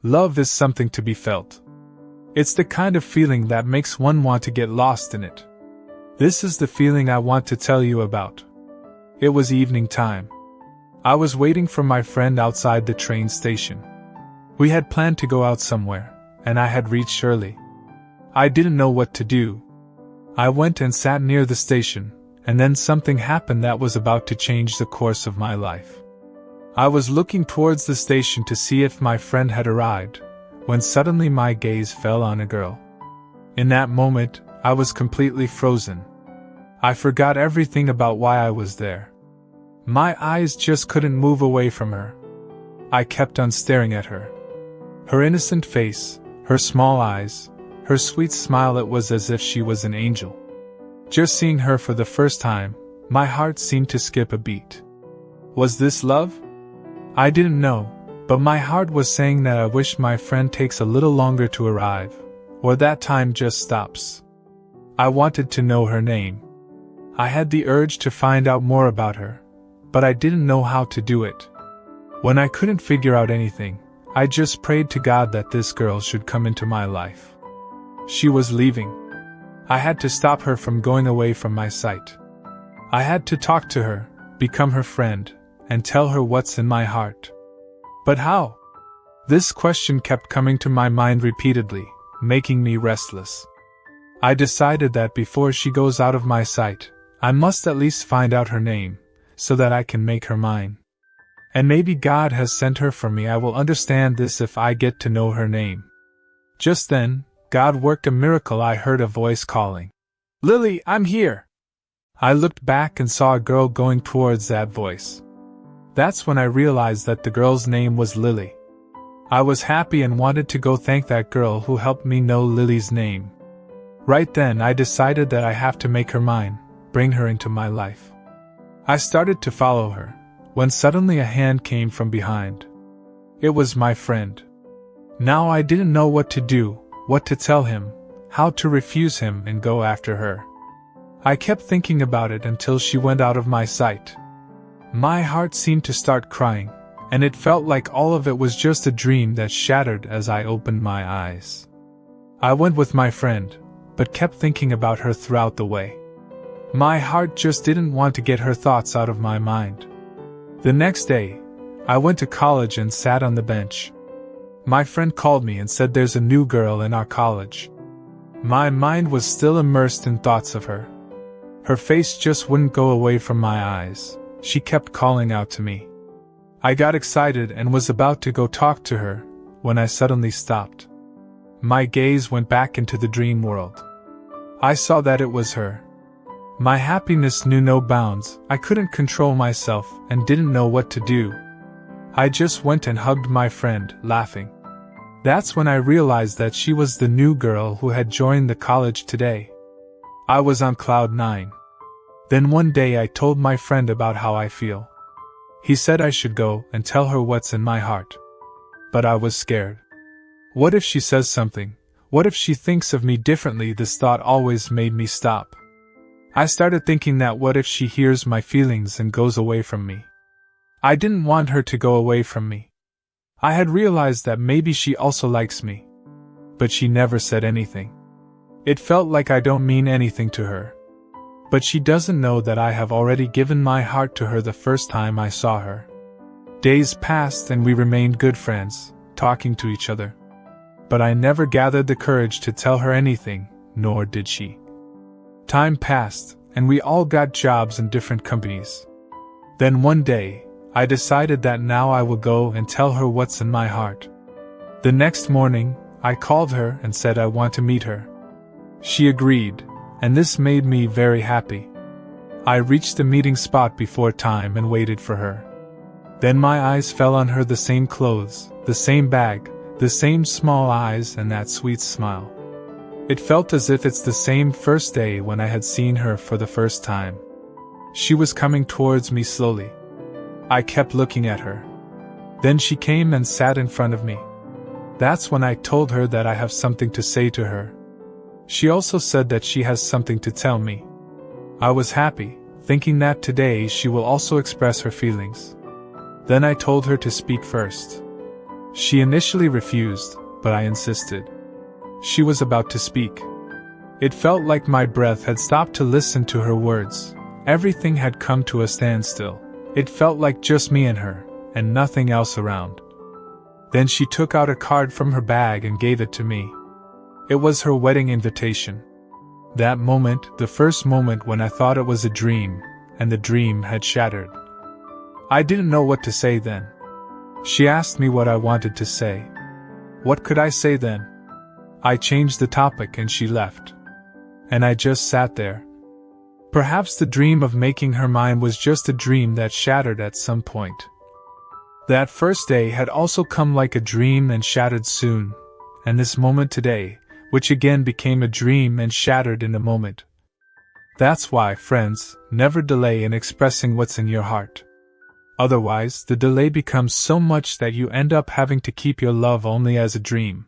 Love is something to be felt. It's the kind of feeling that makes one want to get lost in it. This is the feeling I want to tell you about. It was evening time. I was waiting for my friend outside the train station. We had planned to go out somewhere, and I had reached early. I didn't know what to do. I went and sat near the station, and then something happened that was about to change the course of my life. I was looking towards the station to see if my friend had arrived, when suddenly my gaze fell on a girl. In that moment, I was completely frozen. I forgot everything about why I was there. My eyes just couldn't move away from her. I kept on staring at her. Her innocent face, her small eyes, her sweet smile, it was as if she was an angel. Just seeing her for the first time, my heart seemed to skip a beat. Was this love? I didn't know, but my heart was saying that I wish my friend takes a little longer to arrive, or that time just stops. I wanted to know her name. I had the urge to find out more about her, but I didn't know how to do it. When I couldn't figure out anything, I just prayed to God that this girl should come into my life. She was leaving. I had to stop her from going away from my sight. I had to talk to her, become her friend, and tell her what's in my heart. But how? This question kept coming to my mind repeatedly, making me restless. I decided that before she goes out of my sight, I must at least find out her name, so that I can make her mine. And maybe God has sent her for me. I will understand this if I get to know her name. Just then, God worked a miracle. I heard a voice calling, "Lily, I'm here!" I looked back and saw a girl going towards that voice. That's when I realized that the girl's name was Lily. I was happy and wanted to go thank that girl who helped me know Lily's name. Right then I decided that I have to make her mine, bring her into my life. I started to follow her, when suddenly a hand came from behind. It was my friend. Now I didn't know what to do, what to tell him, how to refuse him and go after her. I kept thinking about it until she went out of my sight. My heart seemed to start crying, and it felt like all of it was just a dream that shattered as I opened my eyes. I went with my friend, but kept thinking about her throughout the way. My heart just didn't want to get her thoughts out of my mind. The next day, I went to college and sat on the bench. My friend called me and said there's a new girl in our college. My mind was still immersed in thoughts of her. Her face just wouldn't go away from my eyes. She kept calling out to me. I got excited and was about to go talk to her, when I suddenly stopped. My gaze went back into the dream world. I saw that it was her. My happiness knew no bounds. I couldn't control myself and didn't know what to do. I just went and hugged my friend, laughing. That's when I realized that she was the new girl who had joined the college today. I was on cloud 9. Then one day I told my friend about how I feel. He said I should go and tell her what's in my heart. But I was scared. What if she says something? What if she thinks of me differently? This thought always made me stop. I started thinking that what if she hears my feelings and goes away from me? I didn't want her to go away from me. I had realized that maybe she also likes me. But she never said anything. It felt like I don't mean anything to her. But she doesn't know that I have already given my heart to her the first time I saw her. Days passed and we remained good friends, talking to each other. But I never gathered the courage to tell her anything, nor did she. Time passed, and we all got jobs in different companies. Then one day, I decided that now I will go and tell her what's in my heart. The next morning, I called her and said I want to meet her. She agreed, and this made me very happy. I reached the meeting spot before time and waited for her. Then my eyes fell on her, the same clothes, the same bag, the same small eyes and that sweet smile. It felt as if it's the same first day when I had seen her for the first time. She was coming towards me slowly. I kept looking at her. Then she came and sat in front of me. That's when I told her that I have something to say to her. She also said that she has something to tell me. I was happy, thinking that today she will also express her feelings. Then I told her to speak first. She initially refused, but I insisted. She was about to speak. It felt like my breath had stopped to listen to her words. Everything had come to a standstill. It felt like just me and her, and nothing else around. Then she took out a card from her bag and gave it to me. It was her wedding invitation. That moment, the first moment when I thought it was a dream, and the dream had shattered. I didn't know what to say then. She asked me what I wanted to say. What could I say then? I changed the topic and she left. And I just sat there. Perhaps the dream of making her mine was just a dream that shattered at some point. That first day had also come like a dream and shattered soon, and this moment today, which again became a dream and shattered in a moment. That's why, friends, never delay in expressing what's in your heart. Otherwise, the delay becomes so much that you end up having to keep your love only as a dream.